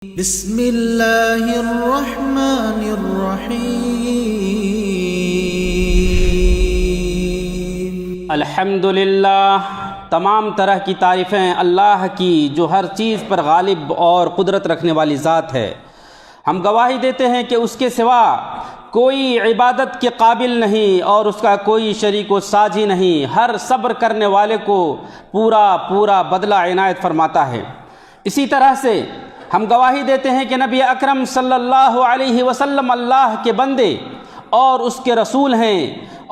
بسم اللہ الرحمن الرحیم۔ الحمدللہ، تمام طرح کی تعریفیں اللہ کی جو ہر چیز پر غالب اور قدرت رکھنے والی ذات ہے۔ ہم گواہی دیتے ہیں کہ اس کے سوا کوئی عبادت کے قابل نہیں اور اس کا کوئی شریک و ساجی نہیں۔ ہر صبر کرنے والے کو پورا بدلہ عنایت فرماتا ہے۔ اسی طرح سے ہم گواہی دیتے ہیں کہ نبی اکرم صلی اللہ علیہ وسلم اللہ کے بندے اور اس کے رسول ہیں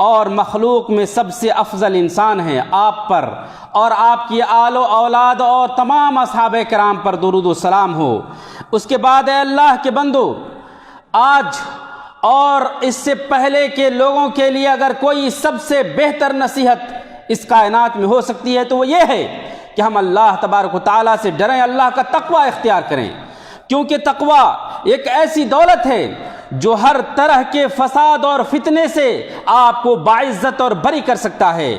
اور مخلوق میں سب سے افضل انسان ہیں۔ آپ پر اور آپ کی آل و اولاد اور تمام اصحاب کرام پر درود و سلام ہو۔ اس کے بعد اے اللہ کے بندو، آج اور اس سے پہلے کے لوگوں کے لیے اگر کوئی سب سے بہتر نصیحت اس کائنات میں ہو سکتی ہے تو وہ یہ ہے کہ ہم اللہ تبارک و تعالیٰ سے ڈریں، اللہ کا تقوی اختیار کریں، کیونکہ تقوی ایک ایسی دولت ہے جو ہر طرح کے فساد اور فتنے سے آپ کو باعزت اور بری کر سکتا ہے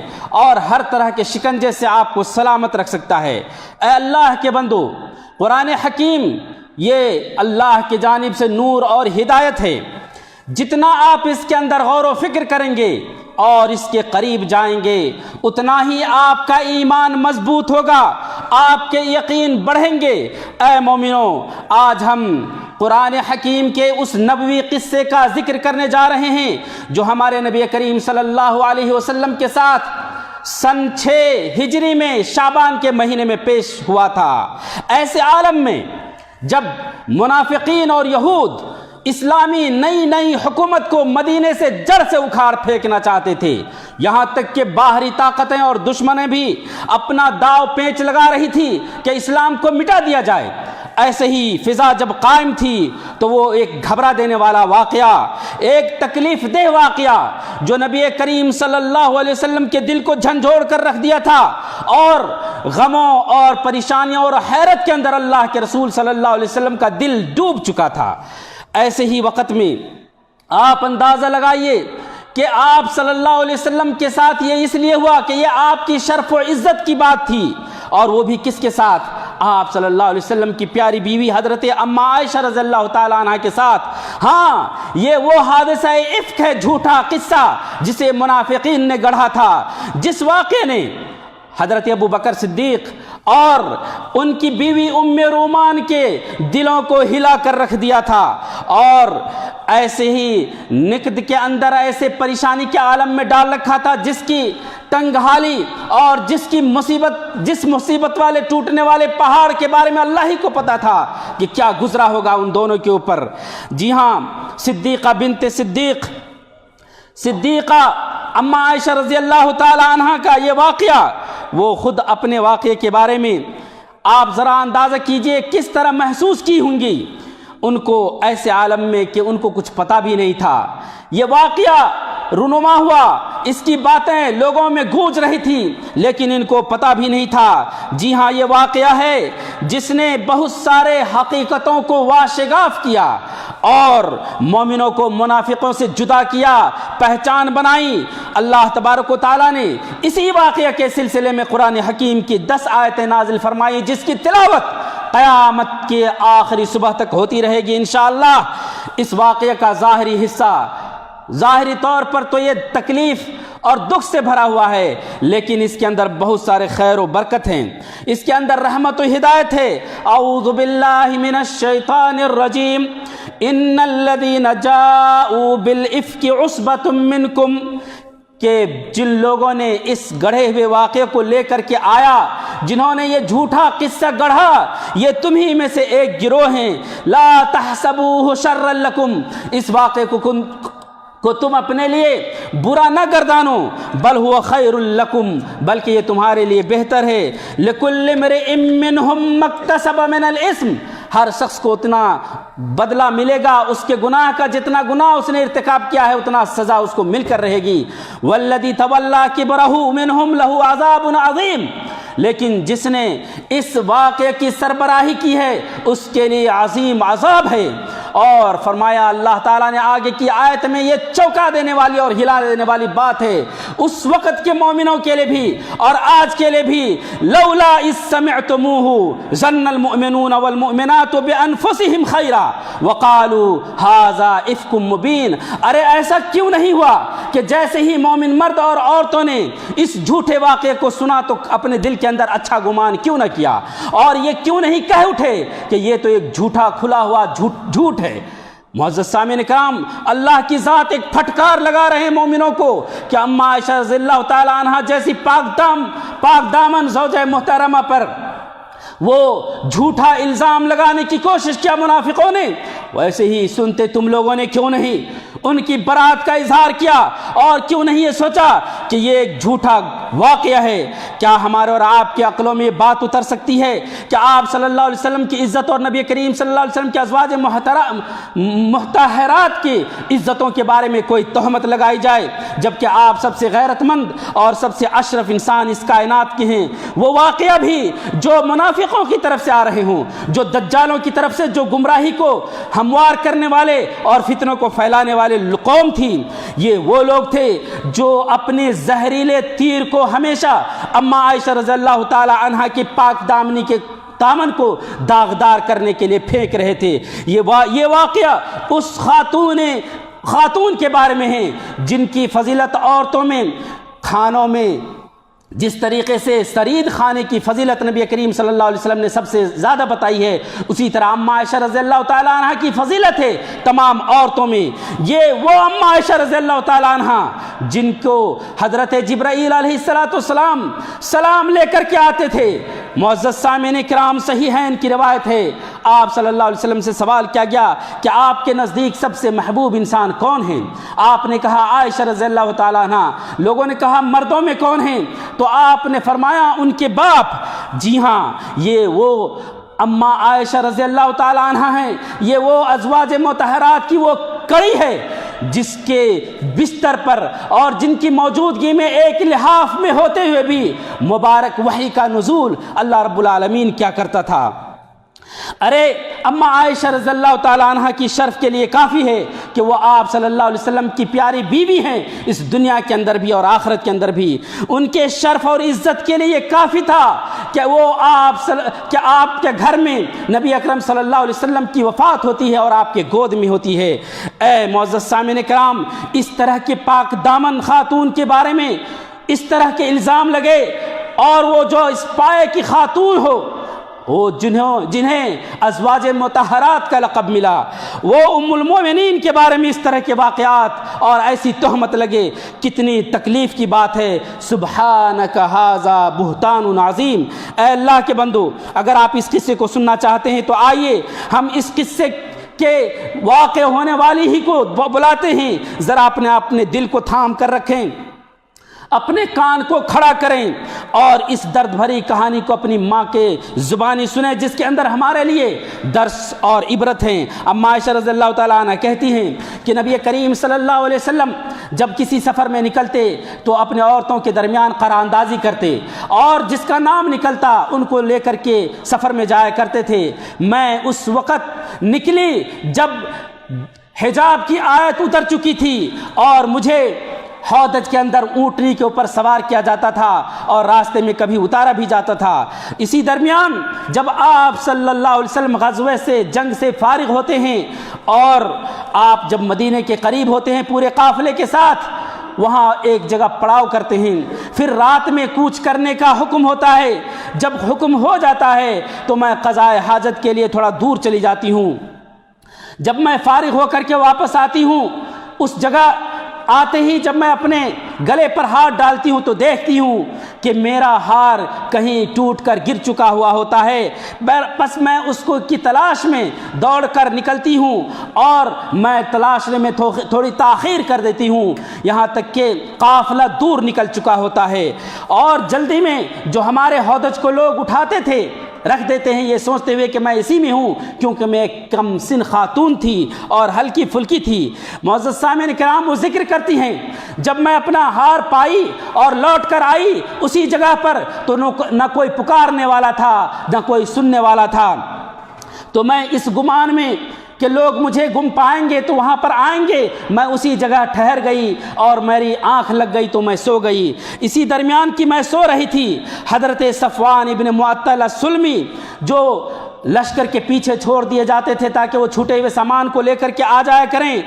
اور ہر طرح کے شکنجے سے آپ کو سلامت رکھ سکتا ہے۔ اے اللہ کے بندو، قرآن حکیم یہ اللہ کی جانب سے نور اور ہدایت ہے۔ جتنا آپ اس کے اندر غور و فکر کریں گے اور اس کے قریب جائیں گے، اتنا ہی آپ کا ایمان مضبوط ہوگا، آپ کے یقین بڑھیں گے۔ اے مومنو، آج ہم قرآن حکیم کے اس نبوی قصے کا ذکر کرنے جا رہے ہیں جو ہمارے نبی کریم صلی اللہ علیہ وسلم کے ساتھ سن 6 ہجری میں شعبان کے مہینے میں پیش ہوا تھا۔ ایسے عالم میں جب منافقین اور یہود اسلامی نئی حکومت کو مدینے سے جڑ سے اکھاڑ پھینکنا چاہتے تھے، یہاں تک کہ باہری طاقتیں اور دشمنیں بھی اپنا داؤ پیچ لگا رہی تھی کہ اسلام کو مٹا دیا جائے۔ ایسے ہی فضا جب قائم تھی تو وہ ایک گھبرا دینے والا واقعہ، ایک تکلیف دہ واقعہ جو نبی کریم صلی اللہ علیہ وسلم کے دل کو جھنجھوڑ کر رکھ دیا تھا اور غموں اور پریشانیوں اور حیرت کے اندر اللہ کے رسول صلی اللہ علیہ وسلم کا دل ڈوب چکا تھا۔ ایسے ہی وقت میں آپ اندازہ لگائیے کہ آپ صلی اللہ علیہ وسلم کے ساتھ یہ اس لیے ہوا کہ یہ آپ کی شرف و عزت کی بات تھی، اور وہ بھی کس کے ساتھ؟ آپ صلی اللہ علیہ وسلم کی پیاری بیوی حضرت اما عائشہ رضی اللہ تعالیٰ عنہ کے ساتھ۔ ہاں، یہ وہ حادثہ افک ہے، جھوٹا قصہ جسے منافقین نے گڑھا تھا، جس واقعے نے حضرت ابو بکر صدیق اور ان کی بیوی ام رومان کے دلوں کو ہلا کر رکھ دیا تھا، اور ایسے ہی نکد کے اندر ایسے پریشانی کے عالم میں ڈال رکھا تھا جس کی تنگحالی اور جس مصیبت والے ٹوٹنے والے پہاڑ کے بارے میں اللہ ہی کو پتا تھا کہ کیا گزرا ہوگا ان دونوں کے اوپر۔ جی ہاں، صدیقہ بنت صدیقہ اما عائشہ رضی اللہ تعالی عنہ کا یہ واقعہ، وہ خود اپنے واقعے کے بارے میں آپ ذرا اندازہ کیجئے کس طرح محسوس کی ہوں گی ان کو ایسے عالم میں کہ ان کو کچھ پتہ بھی نہیں تھا۔ یہ واقعہ رونما ہوا، اس کی باتیں لوگوں میں گونج رہی تھی لیکن ان کو پتہ بھی نہیں تھا۔ جی ہاں، یہ واقعہ ہے جس نے بہت سارے حقیقتوں کو واشگاف کیا اور مومنوں کو منافقوں سے جدا کیا، پہچان بنائی۔ اللہ تبارک و تعالیٰ نے اسی واقعہ کے سلسلے میں قرآن حکیم کی 10 آیتیں نازل فرمائی جس کی تلاوت قیامت کے آخری صبح تک ہوتی رہے گی انشاءاللہ۔ اس واقعے کا ظاہری حصہ، ظاہری طور پر تو یہ تکلیف اور دکھ سے بھرا ہوا ہے، لیکن اس کے اندر بہت سارے خیر و برکت ہیں، اس کے اندر رحمت و ہدایت ہے۔ اعوذ باللہ من الشیطان الرجیم، ان الذین جاؤوا بالافک عصبۃ منکم، کہ جن لوگوں نے اس گڑھے ہوئے واقعے کو لے کر کے آیا، جنہوں نے یہ جھوٹا قصہ گڑھا، یہ تمہیں میں سے ایک گروہ ہیں۔ لا تحسبوہ شرا لکم، اس واقعے کو تم اپنے لیے برا نہ گردانو، بل ہوا خیر لکم، بلکہ یہ تمہارے لیے بہتر ہے۔ لکل امرئ منہم ما اکتسب من الاسم، ہر شخص کو اتنا بدلہ ملے گا اس کے گناہ کا، جتنا گناہ اس نے ارتکاب کیا ہے اتنا سزا اس کو مل کر رہے گی۔ والذی تولی کبرہ منہم لہ عذاب عظیم، لیکن جس نے اس واقعے کی سربراہی کی ہے اس کے لیے عظیم عذاب ہے۔ اور فرمایا اللہ تعالیٰ نے آگے کی آیت میں یہ چونکا دینے والی اور ہلا دینے والی بات ہے، اس وقت کے مومنوں کے لیے بھی اور آج کے لیے بھی، لولا اذ سمعتموہ ظن المؤمنون والمؤمنات بانفسہم خیرا وقالوا ھذا افک مبین۔ ارے ایسا کیوں نہیں ہوا کہ جیسے ہی مومن مرد اور عورتوں نے اس جھوٹے واقعے کو سنا تو اپنے دل کے اندر اچھا گمان کیوں نہ کیا، اور یہ کیوں نہیں کہہ اٹھے کہ یہ تو ایک جھوٹا کھلا ہوا جھوٹ ہے۔ معزز سامعین کرام، اللہ کی ذات ایک پھٹکار لگا رہے ہیں مومنوں کو کہ اما عائشہ رضی اللہ تعالی عنہ جیسی پاک دامن زوجہ محترمہ پر وہ جھوٹا الزام لگانے کی کوشش کیا منافقوں نے، ویسے ہی سنتے تم لوگوں نے کیوں نہیں ان کی برات کا اظہار کیا، اور کیوں نہیں یہ سوچا کہ یہ ایک جھوٹا واقعہ ہے۔ کیا ہمارے اور آپ کے عقلوں میں یہ بات اتر سکتی ہے کہ آپ صلی اللہ علیہ وسلم کی عزت اور نبی کریم صلی اللہ علیہ وسلم کے ازواج مطہرات کی عزتوں کے بارے میں کوئی تہمت لگائی جائے، جبکہ آپ سب سے غیرت مند اور سب سے اشرف انسان اس کائنات کے ہیں؟ وہ واقعہ بھی جو منافقوں کی طرف سے آ رہے ہوں، جو دجالوں کی طرف سے، جو گمراہی کو ہموار کرنے والے اور فتنوں کو پھیلانے والے قوم تھی، یہ وہ لوگ تھے جو اپنے زہریلے تیر کو ہمیشہ اما عائشہ رضی اللہ تعالی عنہا کی پاک دامنی کے دامن کو داغدار کرنے کے لیے پھینک رہے تھے۔ یہ واقعہ اس خاتون کے بارے میں ہے جن کی فضیلت عورتوں میں کھانوں میں جس طریقے سے سرید خانے کی فضیلت نبی کریم صلی اللہ علیہ وسلم نے سب سے زیادہ بتائی ہے، اسی طرح اما عائشہ رضی اللہ تعالی عنہ کی فضیلت ہے تمام عورتوں میں۔ یہ وہ اما عائشہ رضی اللہ تعالی عنہ جن کو حضرت جبرائیل علیہ السلام سلام لے کر کے آتے تھے۔ معزز سامعین کرام، صحیحین کی روایت ہے، آپ صلی اللہ علیہ وسلم سے سوال کیا گیا کہ آپ کے نزدیک سب سے محبوب انسان کون ہیں؟ آپ نے کہا عائشہ رضی اللہ تعالیٰ عنہ۔ لوگوں نے کہا مردوں میں کون ہیں؟ تو آپ نے فرمایا ان کے باپ۔ جی ہاں، یہ وہ اما عائشہ رضی اللہ تعالیٰ عنہ ہیں، یہ وہ ازواج مطہرات کی وہ کڑی ہے جس کے بستر پر اور جن کی موجودگی میں ایک لحاف میں ہوتے ہوئے بھی مبارک وحی کا نزول اللہ رب العالمین کیا کرتا تھا۔ ارے اما عائشہ رضی اللہ تعالیٰ عنہ کی شرف کے لیے کافی ہے کہ وہ آپ صلی اللہ علیہ وسلم کی پیاری بیوی ہیں، اس دنیا کے اندر بھی اور آخرت کے اندر بھی۔ ان کے شرف اور عزت کے لیے یہ کافی تھا کہ وہ آپ کے گھر میں نبی اکرم صلی اللہ علیہ وسلم کی وفات ہوتی ہے اور آپ کے گود میں ہوتی ہے۔ اے معزز سامعین کرام، اس طرح کے پاک دامن خاتون کے بارے میں اس طرح کے الزام لگے، اور وہ جو اس پائے کی خاتون ہو، وہ جنہیں ازواج مطہرات کا لقب ملا، وہ ام المومنین کے بارے میں اس طرح کے واقعات اور ایسی تہمت لگے، کتنی تکلیف کی بات ہے۔ سبحانک ھذا بہتان عظیم۔ اے اللہ کے بندو، اگر آپ اس قصے کو سننا چاہتے ہیں تو آئیے ہم اس قصے کے واقع ہونے والی ہی کو بلاتے ہیں۔ ذرا اپنے دل کو تھام کر رکھیں، اپنے کان کو کھڑا کریں اور اس درد بھری کہانی کو اپنی ماں کے زبانی سنیں، جس کے اندر ہمارے لیے درس اور عبرت ہیں۔ اما عائشہ رضی اللہ تعالیٰ عنہ کہتی ہیں کہ نبی کریم صلی اللہ علیہ وسلم جب کسی سفر میں نکلتے تو اپنے عورتوں کے درمیان قرار اندازی کرتے، اور جس کا نام نکلتا ان کو لے کر کے سفر میں جایا کرتے تھے۔ میں اس وقت نکلی جب حجاب کی آیت اتر چکی تھی اور مجھے ہودج کے اندر اونٹنی کے اوپر سوار کیا جاتا تھا اور راستے میں کبھی اتارا بھی جاتا تھا۔ اسی درمیان جب آپ صلی اللہ علیہ وسلم غزوے سے، جنگ سے فارغ ہوتے ہیں اور آپ جب مدینے کے قریب ہوتے ہیں پورے قافلے کے ساتھ، وہاں ایک جگہ پڑاؤ کرتے ہیں، پھر رات میں کوچ کرنے کا حکم ہوتا ہے۔ جب حکم ہو جاتا ہے تو میں قضائے حاجت کے لیے تھوڑا دور چلی جاتی ہوں۔ جب میں فارغ ہو کر کے واپس آتی ہوں، اس جگہ آتے ہی جب میں اپنے گلے پر ہاتھ ڈالتی ہوں تو دیکھتی ہوں کہ میرا ہار کہیں ٹوٹ کر گر چکا ہوا ہوتا ہے۔ بس میں اس کو کی تلاش میں دوڑ کر نکلتی ہوں اور میں تلاشنے میں تھوڑی تاخیر کر دیتی ہوں، یہاں تک کہ قافلہ دور نکل چکا ہوتا ہے، اور جلدی میں جو ہمارے ہودج کو لوگ اٹھاتے تھے رکھ دیتے ہیں، یہ سوچتے ہوئے کہ میں اسی میں ہوں، کیونکہ میں ایک کم سن خاتون تھی اور ہلکی پھلکی تھی۔ معزز سامعین کرام، وہ ذکر کرتی ہیں جب میں اپنا ہار پائی اور لوٹ کر آئی اسی جگہ پر تو نہ کوئی پکارنے والا تھا نہ کوئی سننے والا تھا، تو میں اس گمان میں کہ لوگ مجھے گم پائیں گے تو وہاں پر آئیں گے، میں اسی جگہ ٹھہر گئی اور میری آنکھ لگ گئی تو میں سو گئی۔ اسی درمیان کی میں سو رہی تھی، حضرت صفوان ابن معطل السلمی جو لشکر کے پیچھے چھوڑ دیے جاتے تھے تاکہ وہ چھوٹے ہوئے سامان کو لے کر کے آ جایا کریں،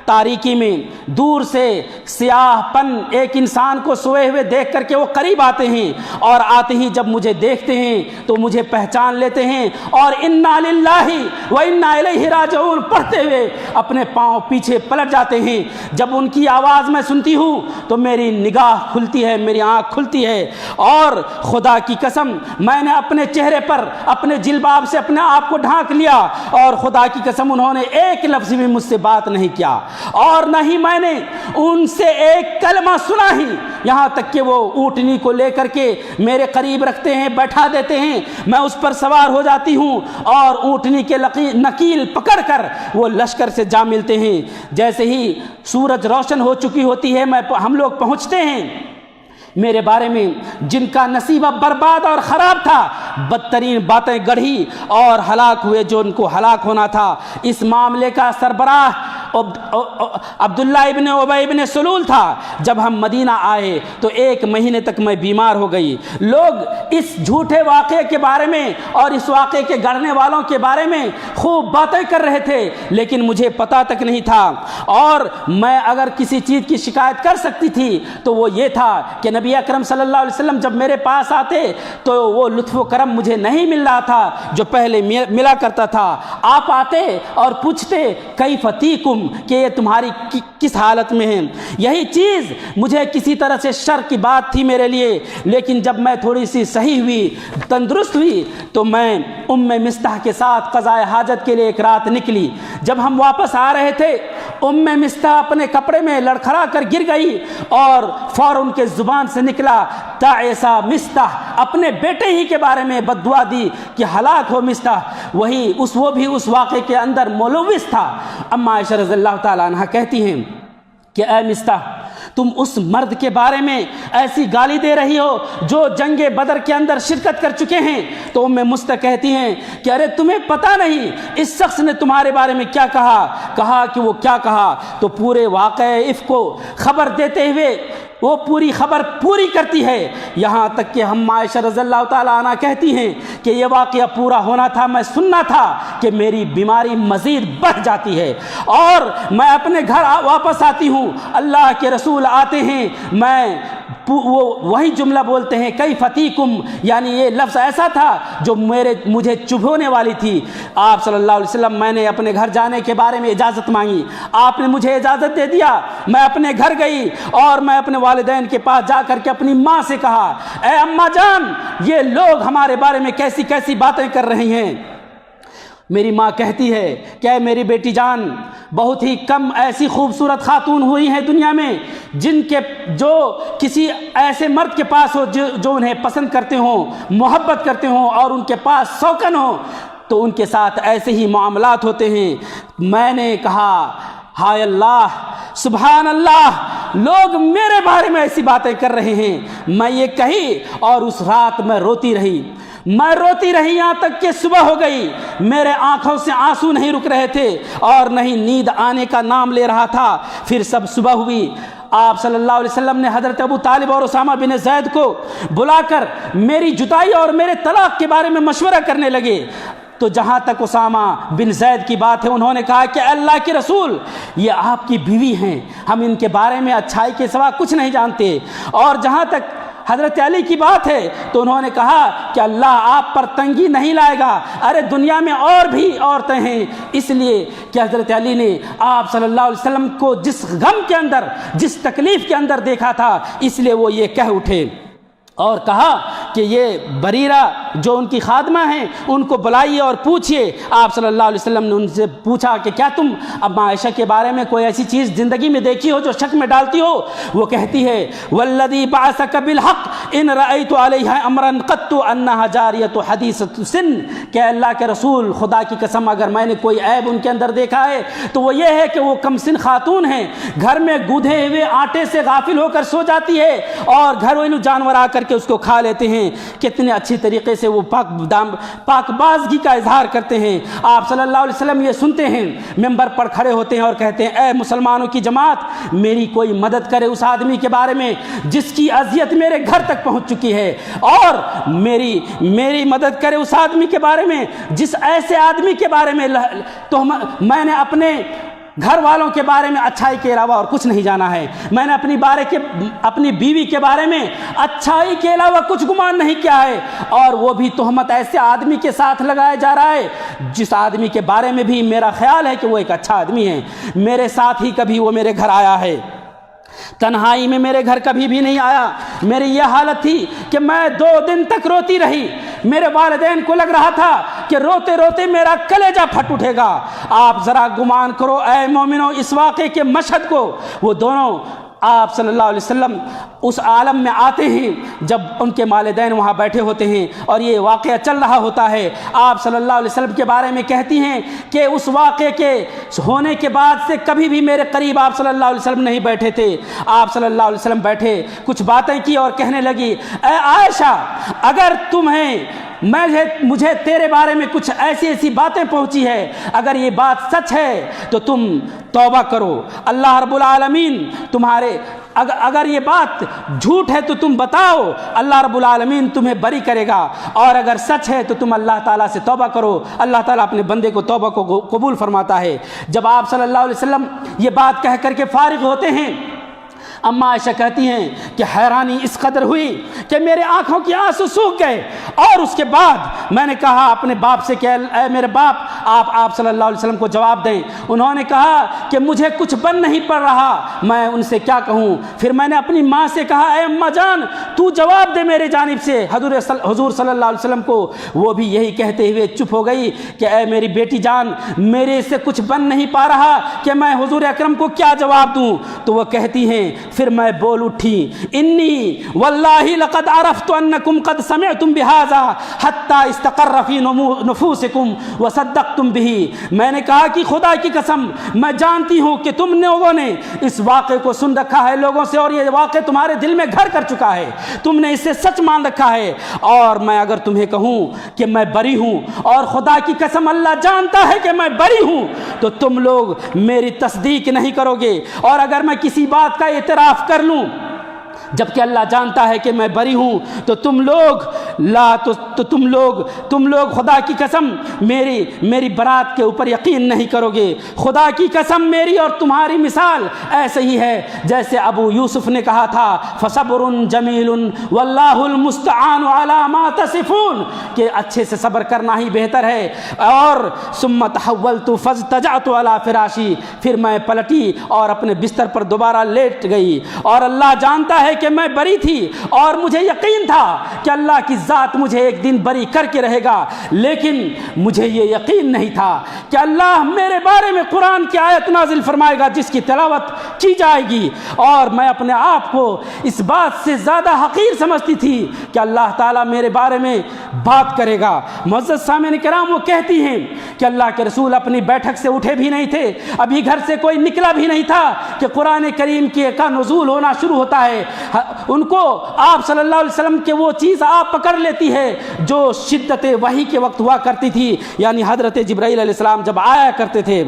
تاریکی میں دور سے سیاہ پن ایک انسان کو سوئے ہوئے دیکھ کر کے وہ قریب آتے ہیں، اور آتے ہی جب مجھے دیکھتے ہیں تو مجھے پہچان لیتے ہیں اور انا للہ و انا الیہ راجعون پڑھتے ہوئے اپنے پاؤں پیچھے پلٹ جاتے ہیں۔ جب ان کی آواز میں سنتی ہوں تو میری نگاہ کھلتی ہے، میری آنکھ کھلتی ہے، اور خدا کی قسم میں نے اپنے چہرے پر اپنے جلباب سے اپنے آپ کو ڈھانک لیا، اور خدا کی قسم انہوں نے ایک لفظ بھی مجھ سے بات نہیں کیا، اور نہ ہی میں نے ان سے ایک کلمہ سنا ہی، یہاں تک کہ وہ اونٹنی کو لے کر کے میرے قریب رکھتے ہیں، بیٹھا دیتے ہیں، میں اس پر سوار ہو جاتی ہوں اور اونٹنی کے نکیل پکڑ کر وہ لشکر سے جا ملتے ہیں۔ جیسے ہی سورج روشن ہو چکی ہوتی ہے ہم لوگ پہنچتے ہیں، میرے بارے میں جن کا نصیب برباد اور خراب تھا بدترین باتیں گڑھی اور ہلاک ہوئے جو ان کو ہلاک ہونا تھا۔ اس معاملے کا سربراہ عبداللہ ابن ابی ابن سلول تھا۔ جب ہم مدینہ آئے تو 1 مہینے تک میں بیمار ہو گئی۔ لوگ اس جھوٹے واقعے کے بارے میں اور اس واقعے کے گڑھنے والوں کے بارے میں خوب باتیں کر رہے تھے، لیکن مجھے پتہ تک نہیں تھا، اور میں اگر کسی چیز کی شکایت کر سکتی تھی تو وہ یہ تھا کہ نبی اکرم صلی اللہ علیہ وسلم جب میرے پاس آتے تو وہ لطف و کرم مجھے نہیں مل رہا تھا جو پہلے ملا کرتا تھا۔ آپ آتے اور پوچھتے کیف تیکم، کہ یہ تمہاری کس حالت میں ہیں۔ یہی چیز مجھے کسی طرح سے شر کی بات تھی میرے لیے، لیکن جب میں تھوڑی سی صحیح ہوئی، تندرست ہوئی، تو میں مستح کے ساتھ قضائے حاجت کے لیے ایک رات نکلی۔ جب ہم واپس آ رہے تھے مستح اپنے کپڑے میں لڑکھڑا کر گر گئی، اور فوراً ان کے زبان سے نکلا تعیسا مستح، اپنے بیٹے ہی کے بارے میں بد دعا دی کہ ہلاک ہو مستح۔ وہ بھی اس واقعے کے اندر ملوث تھا۔ اما عائشہ رضی اللہ تعالیٰ عنہ کہتی ہیں کہ اے مستح، تم اس مرد کے بارے میں ایسی گالی دے رہی ہو جو جنگ بدر کے اندر شرکت کر چکے ہیں۔ تو مستح کہتی ہیں کہ ارے تمہیں پتہ نہیں اس شخص نے تمہارے بارے میں کیا کہا کہ وہ کیا کہا۔ تو پورے واقعے افک کو خبر دیتے ہوئے وہ پوری خبر پوری کرتی ہے، یہاں تک کہ ہم عائشہ رضی اللہ تعالیٰ عنہ کہتی ہیں کہ یہ واقعہ پورا ہونا تھا، میں سننا تھا کہ میری بیماری مزید بڑھ جاتی ہے، اور میں اپنے گھر واپس آتی ہوں، اللہ کے رسول آتے ہیں، وہ وہی جملہ بولتے ہیں کیف تیکم، یعنی یہ لفظ ایسا تھا جو مجھے چبھونے والی تھی۔ آپ صلی اللہ علیہ وسلم، میں نے اپنے گھر جانے کے بارے میں اجازت مانگی، آپ نے مجھے اجازت دے دیا، میں اپنے گھر گئی اور میں اپنے والدین کے پاس جا کر کے اپنی ماں سے کہا اے اماں جان، یہ لوگ ہمارے بارے میں کیسی کیسی باتیں کر رہی ہیں۔ میری ماں کہتی ہے کہ اے میری بیٹی جان، بہت ہی کم ایسی خوبصورت خاتون ہوئی ہیں دنیا میں جو کسی ایسے مرد کے پاس ہو جو انہیں پسند کرتے ہوں، محبت کرتے ہوں، اور ان کے پاس شوقن ہو تو ان کے ساتھ ایسے ہی معاملات ہوتے ہیں۔ میں نے کہا ہائے اللہ، سبحان اللہ، لوگ میرے بارے میں ایسی باتیں کر رہے ہیں۔ میں یہ کہی اور اس رات میں روتی رہی یہاں تک کہ صبح ہو گئی۔ میرے آنکھوں سے آنسو نہیں رک رہے تھے اور نہیں نیند آنے کا نام لے رہا تھا۔ پھر سب صبح ہوئی، آپ صلی اللہ علیہ وسلم نے حضرت ابو طالب اور اسامہ بن زید کو بلا کر میری جدائی اور میرے طلاق کے بارے میں مشورہ کرنے لگے۔ تو جہاں تک اسامہ بن زید کی بات ہے، انہوں نے کہا کہ اللہ کے رسول، یہ آپ کی بیوی ہیں، ہم ان کے بارے میں اچھائی کے سوا کچھ نہیں جانتے۔ اور جہاں تک حضرت علی کی بات ہے تو انہوں نے کہا کہ اللہ آپ پر تنگی نہیں لائے گا، ارے دنیا میں اور بھی عورتیں ہیں۔ اس لیے کہ حضرت علی نے آپ صلی اللہ علیہ وسلم کو جس غم کے اندر، جس تکلیف کے اندر دیکھا تھا، اس لیے وہ یہ کہہ اٹھے اور کہا کہ یہ بریرہ جو ان کی خادمہ ہیں ان کو بلائیے اور پوچھئے۔ آپ صلی اللہ علیہ وسلم نے ان سے پوچھا کہ کیا تم اماں عائشہ کے بارے میں کوئی ایسی چیز زندگی میں دیکھی ہو جو شک میں ڈالتی ہو؟ وہ کہتی ہے والذی بعثک بالحق ان رأیت علیہا امرا قط انہا جاریۃ حدیثۃ سن، کہ اللہ کے رسول، خدا کی قسم اگر میں نے کوئی عیب ان کے اندر دیکھا ہے تو وہ یہ ہے کہ وہ کم سن خاتون ہیں، گھر میں گودھے ہوئے آٹے سے غافل ہو کر سو جاتی ہے اور گھریلو جانور آ کر کے اس کو کھا لیتے ہیں۔ کتنے اچھی طریقے سے وہ پاک بازگی کا اظہار کرتے ہیں۔ آپ صلی اللہ علیہ وسلم یہ سنتے ہیں، ممبر پر کھڑے ہوتے ہیں اور کہتے ہیں، اے مسلمانوں کی جماعت، میری کوئی مدد کرے اس آدمی کے بارے میں جس کی اذیت میرے گھر تک پہنچ چکی ہے، اور میری مدد کرے اس آدمی کے بارے میں جس ایسے آدمی کے بارے میں تو میں نے اپنے گھر والوں کے بارے میں اچھائی کے علاوہ اور کچھ نہیں جانا ہے، میں نے اپنی بیوی کے بارے میں اچھائی کے علاوہ کچھ گمان نہیں کیا ہے، اور وہ بھی تہمت ایسے آدمی کے ساتھ لگایا جا رہا ہے جس آدمی کے بارے میں بھی میرا خیال ہے کہ وہ ایک اچھا آدمی ہے، میرے ساتھ ہی کبھی وہ میرے گھر آیا ہے، تنہائی میں میرے گھر کبھی بھی نہیں آیا، میری یہ حالت تھی کہ میں 2 دن تک روتی رہی، میرے والدین کو لگ رہا تھا کہ روتے روتے میرا کلیجہ پھٹ اٹھے گا۔ آپ ذرا گمان کرو اے مومنو اس واقعے کے مشہد کو، وہ دونوں آپ صلی اللہ علیہ وسلم اس عالم میں آتے ہیں جب ان کے والدین وہاں بیٹھے ہوتے ہیں اور یہ واقعہ چل رہا ہوتا ہے، آپ صلی اللہ علیہ وسلم کے بارے میں کہتی ہیں کہ اس واقعے کے ہونے کے بعد سے کبھی بھی میرے قریب آپ صلی اللہ علیہ وسلم نہیں بیٹھے تھے۔ آپ صلی اللہ علیہ وسلم بیٹھے، کچھ باتیں کی اور کہنے لگی، اے عائشہ، اگر مجھے تیرے بارے میں کچھ ایسی باتیں پہنچی ہے، اگر یہ بات سچ ہے تو تم توبہ کرو، اللہ رب العالمین اگر یہ بات جھوٹ ہے تو تم بتاؤ، اللہ رب العالمین تمہیں بری کرے گا، اور اگر سچ ہے تو تم اللہ تعالیٰ سے توبہ کرو، اللہ تعالیٰ اپنے بندے کو توبہ کو قبول فرماتا ہے۔ جب آپ صلی اللہ علیہ وسلم یہ بات کہہ کر کے فارغ ہوتے ہیں، اما عائشہ کہتی ہیں کہ حیرانی اس قدر ہوئی کہ میرے آنکھوں کی آنسو سوکھ گئے، اور اس کے بعد میں نے کہا اپنے باپ سے کہ اے میرے باپ، آپ صلی اللہ علیہ وسلم کو جواب دیں۔ انہوں نے کہا کہ مجھے کچھ بن نہیں پڑ رہا، میں ان سے کیا کہوں؟ پھر میں نے اپنی ماں سے کہا، اے اماں جان تو جواب دے میرے جانب سے حضور صلی اللہ علیہ وسلم کو۔ وہ بھی یہی کہتے ہوئے چپ ہو گئی کہ اے میری بیٹی جان، میرے سے کچھ بن نہیں پا رہا کہ میں حضور اکرم کو کیا جواب دوں۔ تو وہ کہتی ہیں، پھر میں بول اٹھی، انی واللہ لقد عرفت انکم قد سمعتم بہذا حتی استقر فی نفوسکم وصدقتم بہ۔ میں نے کہا کہ خدا کی قسم میں جانتی ہوں کہ تم لوگوں نے اس واقعے کو سن رکھا ہے لوگوں سے، اور یہ واقعہ تمہارے دل میں گھر کر چکا ہے، تم نے اسے سچ مان رکھا ہے، اور میں اگر تمہیں کہوں کہ میں بری ہوں، اور خدا کی قسم اللہ جانتا ہے کہ میں بری ہوں، تو تم لوگ میری تصدیق نہیں کرو گے، اور اگر میں کسی بات کا اعتراف کر لوں جبکہ اللہ جانتا ہے کہ میں بری ہوں، تو تم لوگ خدا کی قسم میری برات کے اوپر یقین نہیں کرو گے۔ خدا کی قسم میری اور تمہاری مثال ایسے ہی ہے جیسے ابو یوسف نے کہا تھا، فصبر جمیل واللہ المستعان علی ما تصفون، کہ اچھے سے صبر کرنا ہی بہتر ہے۔ اور ثم تحولت فاضطجعت علی فراشی، پھر میں پلٹی اور اپنے بستر پر دوبارہ لیٹ گئی، اور اللہ جانتا ہے کہ میں بری تھی، اور مجھے یقین تھا کہ اللہ کی ذات مجھے ایک دن بری کر کے رہے گا، لیکن مجھے یہ یقین نہیں تھا کہ اللہ میرے بارے میں قرآن کی آیت نازل فرمائے گا جس کی تلاوت کی جائے گی، اور میں اپنے آپ کو اس بات سے زیادہ حقیر سمجھتی تھی کہ اللہ تعالیٰ میرے بارے میں بات کرے گا۔ معزز سامعین کرام، وہ کہتی ہیں کہ اللہ کے رسول اپنی بیٹھک سے اٹھے بھی نہیں تھے، ابھی گھر سے کوئی نکلا بھی نہیں تھا کہ قرآن کریم کا نزول ہونا شروع ہوتا ہے۔ ان کو آپ صلی اللہ علیہ وسلم کے وہ چیز آپ پکڑ لیتی ہے جو شدت وحی کے وقت ہوا کرتی تھی، یعنی حضرت جبرائیل علیہ السلام جب آیا کرتے تھے،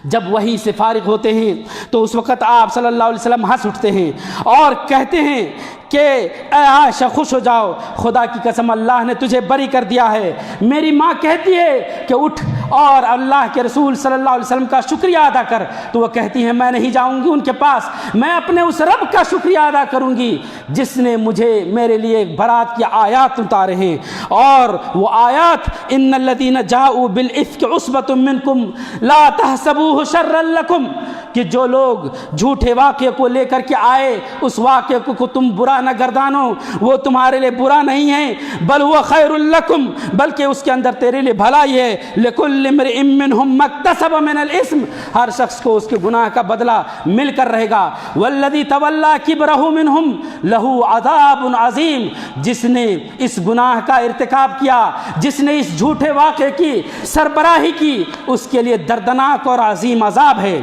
جب وحی سے فارغ ہوتے ہیں تو اس وقت آپ صلی اللہ علیہ وسلم ہنس اٹھتے ہیں اور کہتے ہیں کہ اے عائشہ خوش ہو جاؤ، خدا کی قسم اللہ نے تجھے بری کر دیا ہے۔ میری ماں کہتی ہے کہ اٹھ اور اللہ کے رسول صلی اللہ علیہ وسلم کا شکریہ ادا کر، تو وہ کہتی ہیں میں نہیں جاؤں گی ان کے پاس، میں اپنے اس رب کا شکریہ ادا کروں گی جس نے میرے لیے برات کی آیات اتارے ہیں، اور وہ آیات ان الذین جاؤوا بالافک عصبۃ منکم لا تحسبوه شرا لکم، کہ جو لوگ جھوٹے واقعے کو لے کر کے آئے اس واقعے کو تم برا نہ گردانو، وہ تمہارے لیے برا نہیں ہے، بل هو خیر لکم، بلکہ اس کے اندر تیرے لیے بھلائی ہے، لکل امرئ منہم ما اکتسب من الاثم، ہر شخص کو اس کے گناہ کا بدلہ مل کر رہے گا، والذی تولی کبرہ منہم لہ عذاب عظیم، جس نے اس گناہ کا ارتکاب کیا، جس نے اس جھوٹے واقعے کی سربراہی کی، اس کے لیے دردناک اور عظیم عذاب ہے۔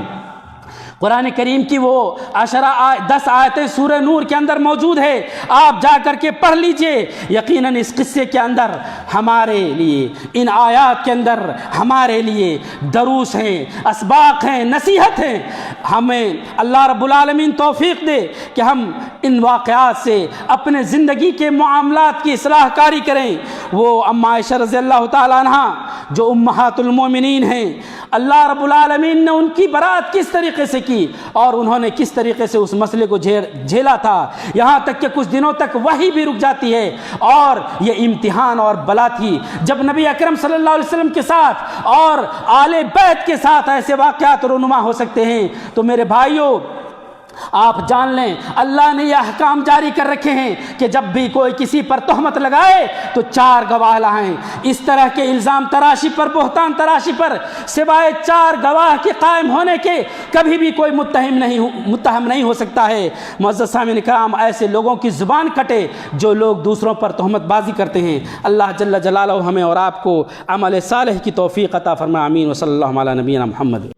قرآن کریم کی وہ 10 آیتیں سورہ نور کے اندر موجود ہے، آپ جا کر کے پڑھ لیجئے۔ یقیناً اس قصے کے اندر ہمارے لیے، ان آیات کے اندر ہمارے لیے دروس ہیں، اسباق ہیں، نصیحت ہیں۔ ہمیں اللہ رب العالمین توفیق دے کہ ہم ان واقعات سے اپنے زندگی کے معاملات کی اصلاح کاری کریں۔ وہ ام عائشہ رضی اللہ تعالیٰ عنہ جو امہات المومنین ہیں، اللہ رب العالمین نے ان کی برات کس طریقے سے کی اور انہوں نے کس طریقے سے اس مسئلے کو جھیلا تھا، یہاں تک کہ کچھ دنوں تک وحی بھی رک جاتی ہے۔ اور یہ امتحان اور بلا تھی جب نبی اکرم صلی اللہ علیہ وسلم کے ساتھ اور آل بیت کے ساتھ ایسے واقعات رونما ہو سکتے ہیں۔ تو میرے بھائیوں، آپ جان لیں اللہ نے یہ احکام جاری کر رکھے ہیں کہ جب بھی کوئی کسی پر تہمت لگائے تو 4 گواہ لائیں۔ اس طرح کے الزام تراشی پر، بہتان تراشی پر سوائے 4 گواہ کے قائم ہونے کے کبھی بھی کوئی متہم نہیں ہو سکتا ہے۔ معزز سامعین کرام، ایسے لوگوں کی زبان کٹے جو لوگ دوسروں پر تہمت بازی کرتے ہیں۔ اللہ جل جلالہ ہمیں اور آپ کو عمل صالح کی توفیق عطا فرمائے، آمین۔ وصلی اللہ علی نبینا محمد۔